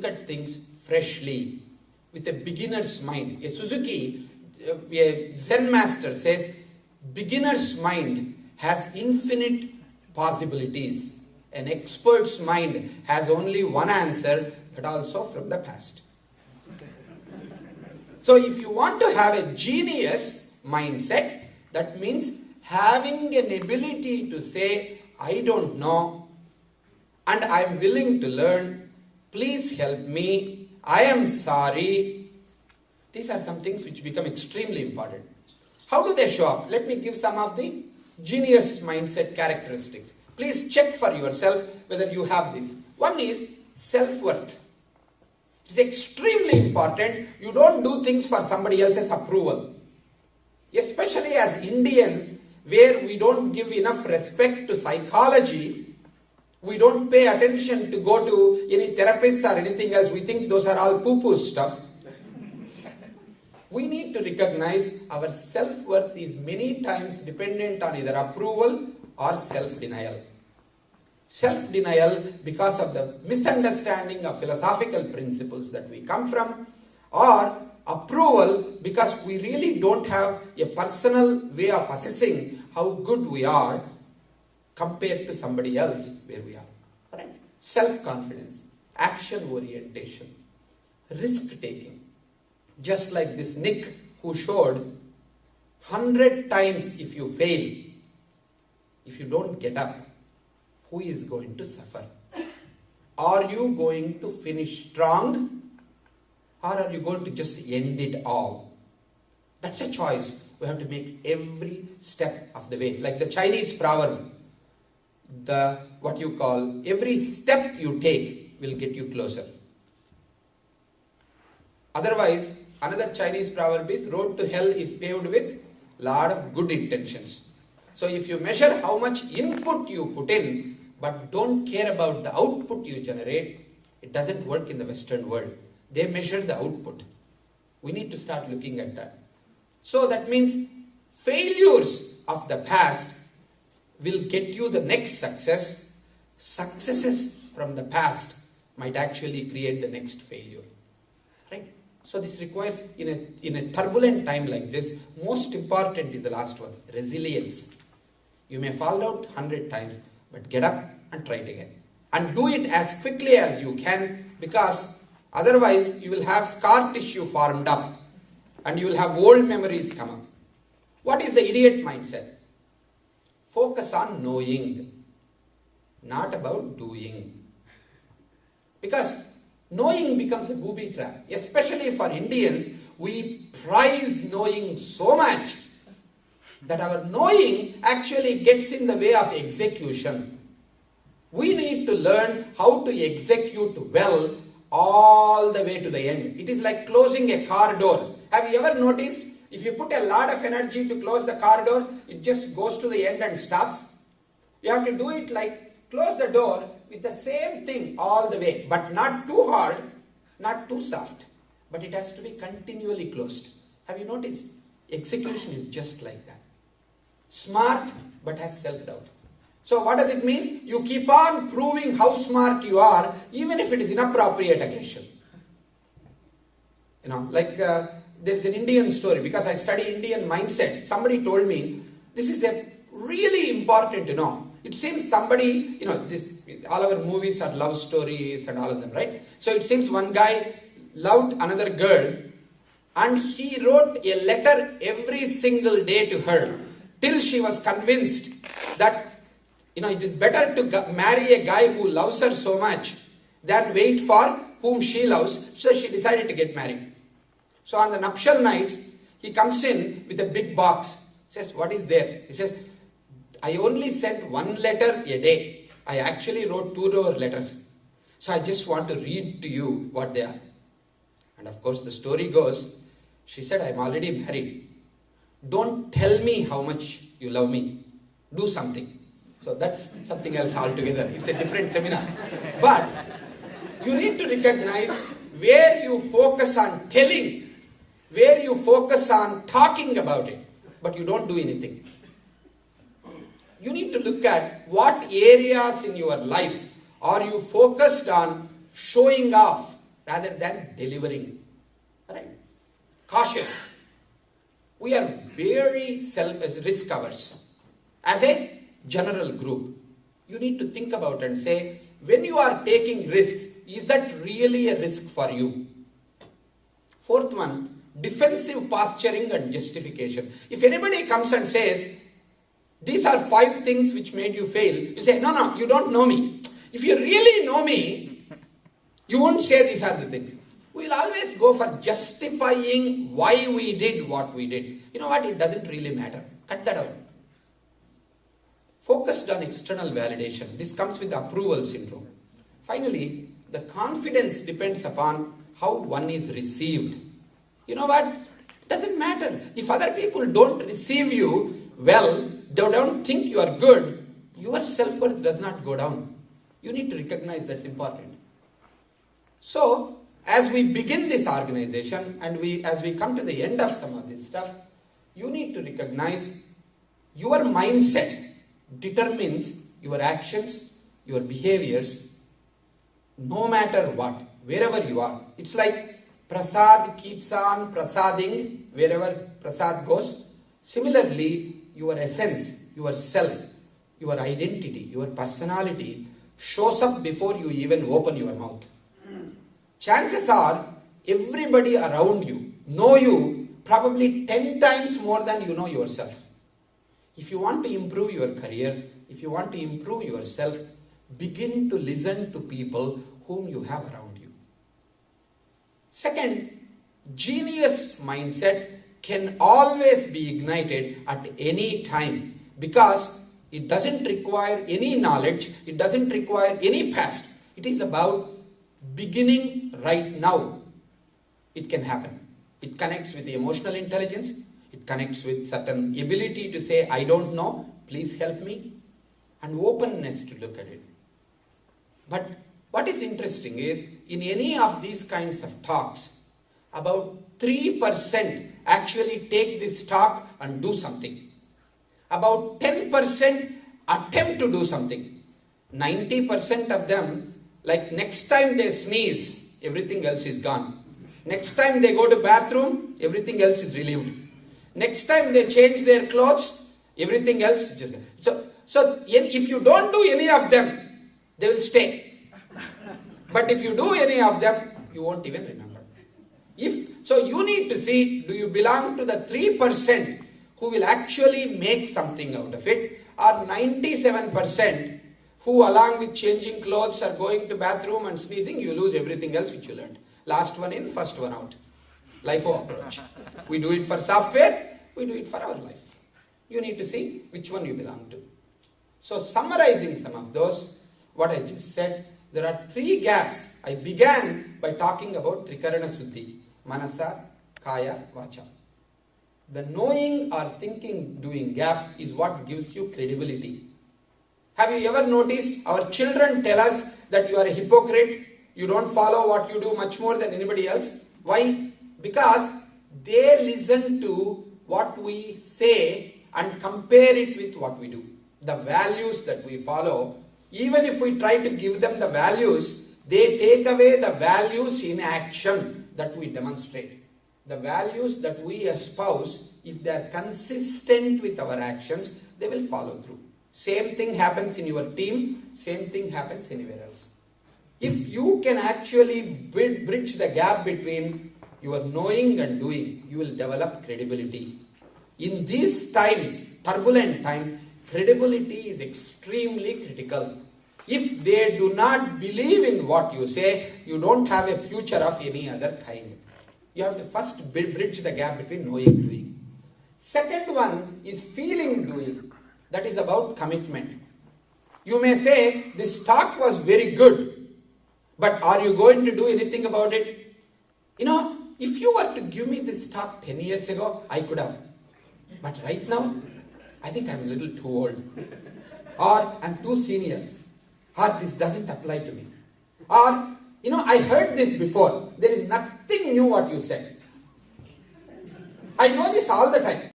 look at things freshly, with a beginner's mind. A Suzuki, a Zen master says, beginner's mind has infinite possibilities. An expert's mind has only one answer, but also from the past. So if you want to have a genius mindset, that means having an ability to say, I don't know, and I'm willing to learn, please help me, I am sorry. These are some things which become extremely important. How do they show up? Let me give some of the genius mindset characteristics. Please check for yourself whether you have these. One is self-worth. It is extremely important. You don't do things for somebody else's approval. Especially as Indians, where we don't give enough respect to psychology, we don't pay attention to go to any therapists or anything else. We think those are all poo-poo stuff. We need to recognize our self-worth is many times dependent on either approval or self-denial. Self-denial because of the misunderstanding of philosophical principles that we come from, or approval because we really don't have a personal way of assessing how good we are compared to somebody else where we are. Right? Self-confidence, action orientation, risk-taking. Just like this Nick who showed 100 times if you fail, if you don't get up, who is going to suffer? Are you going to finish strong, or are you going to just end it all? That's a choice we have to make every step of the way. Like the Chinese proverb, every step you take will get you closer. Otherwise, another Chinese proverb is, road to hell is paved with lot of good intentions. So if you measure how much input you put in, but don't care about the output you generate, it doesn't work in the Western world. They measure the output. We need to start looking at that. So that means failures of the past will get you the next success. Successes from the past might actually create the next failure. Right? So this requires, in a turbulent time like this, most important is the last one, resilience. You may fall out 100 times, but get up and try it again. And do it as quickly as you can, because otherwise you will have scar tissue formed up and you will have old memories come up. What is the idiot mindset? Focus on knowing, not about doing. Because knowing becomes a booby trap. Especially for Indians, we prize knowing so much that our knowing actually gets in the way of execution. We need to learn how to execute well all the way to the end. It is like closing a car door. Have you ever noticed, if you put a lot of energy to close the car door, it just goes to the end and stops? You have to do it like close the door with the same thing all the way, but not too hard, not too soft, but it has to be continually closed. Have you noticed? Execution is just like that. Smart, but has self-doubt. So what does it mean? You keep on proving how smart you are, even if it is inappropriate occasion. There is an Indian story, because I study Indian mindset. Somebody told me, this is a really important to know. It seems somebody, all our movies are love stories and all of them, right? So it seems one guy loved another girl and he wrote a letter every single day to her till she was convinced that, it is better to marry a guy who loves her so much than wait for whom she loves. So she decided to get married. So on the nuptial night, he comes in with a big box. Says, what is there? He says, I only sent one letter a day. I actually wrote 2 letters. So I just want to read to you what they are. And of course the story goes, she said, I'm already married. Don't tell me how much you love me. Do something. So that's something else altogether. It's a different seminar. But you need to recognize where you focus on telling, where you focus on talking about it, but you don't do anything. You need to look at what areas in your life are you focused on showing off rather than delivering. Right? Cautious. We are very risk averse. As a general group, you need to think about and say, when you are taking risks, is that really a risk for you? Fourth one, defensive posturing and justification. If anybody comes and says, these are 5 things which made you fail, you say, no, you don't know me. If you really know me, you won't say these are the things. We will always go for justifying why we did what we did. You know what? It doesn't really matter. Cut that out. Focused on external validation. This comes with approval syndrome. Finally, the confidence depends upon how one is received. You know what? Doesn't matter. If other people don't receive you well, they don't think you are good, your self-worth does not go down. You need to recognize that's important. So, as we begin this organization and as we come to the end of some of this stuff, you need to recognize your mindset determines your actions, your behaviors, no matter what, wherever you are. It's like Prasad keeps on prasading wherever Prasad goes. Similarly, your essence, your self, your identity, your personality shows up before you even open your mouth. Chances are, everybody around you know you probably 10 times more than you know yourself. If you want to improve your career, if you want to improve yourself, begin to listen to people whom you have around you. Second, genius mindset can always be ignited at any time because it doesn't require any knowledge, it doesn't require any past. It is about beginning right now. It can happen. It connects with the emotional intelligence. It connects with certain ability to say, I don't know, please help me. And openness to look at it. But what is interesting is, in any of these kinds of talks, about 3% actually take this talk and do something. About 10% attempt to do something. 90% of them, like next time they sneeze, everything else is gone. Next time they go to bathroom, everything else is relieved. Next time they change their clothes, everything else is just... So if you don't do any of them, they will stay. But if you do any of them, you won't even remember. So you need to see, do you belong to the 3% who will actually make something out of it, or 97% who along with changing clothes or going to bathroom and sneezing, you lose everything else which you learned. Last one in, first one out. LIFO approach. We do it for software, we do it for our life. You need to see which one you belong to. So summarizing some of those, what I just said, there are 3 gaps. I began by talking about Trikarana Suddhi. Manasa, Kaya, Vacha. The knowing or thinking, doing gap is what gives you credibility. Have you ever noticed our children tell us that you are a hypocrite, you don't follow what you do much more than anybody else? Why? Because they listen to what we say and compare it with what we do. The values that we follow, even if we try to give them the values, they take away the values in action that we demonstrate. The values that we espouse, if they are consistent with our actions, they will follow through. Same thing happens in your team, same thing happens anywhere else. If you can actually bridge the gap between your knowing and doing, you will develop credibility. In these times, turbulent times, credibility is extremely critical. If they do not believe in what you say, you don't have a future of any other kind. You have to first bridge the gap between knowing and doing. Second one is feeling doing. That is about commitment. You may say, this talk was very good, but are you going to do anything about it? You know, if you were to give me this talk 10 years ago, I could have. But right now, I think I'm a little too old. Or I'm too senior. Or this doesn't apply to me. Or, you know, I heard this before. There is nothing new what you said. I know this all the time.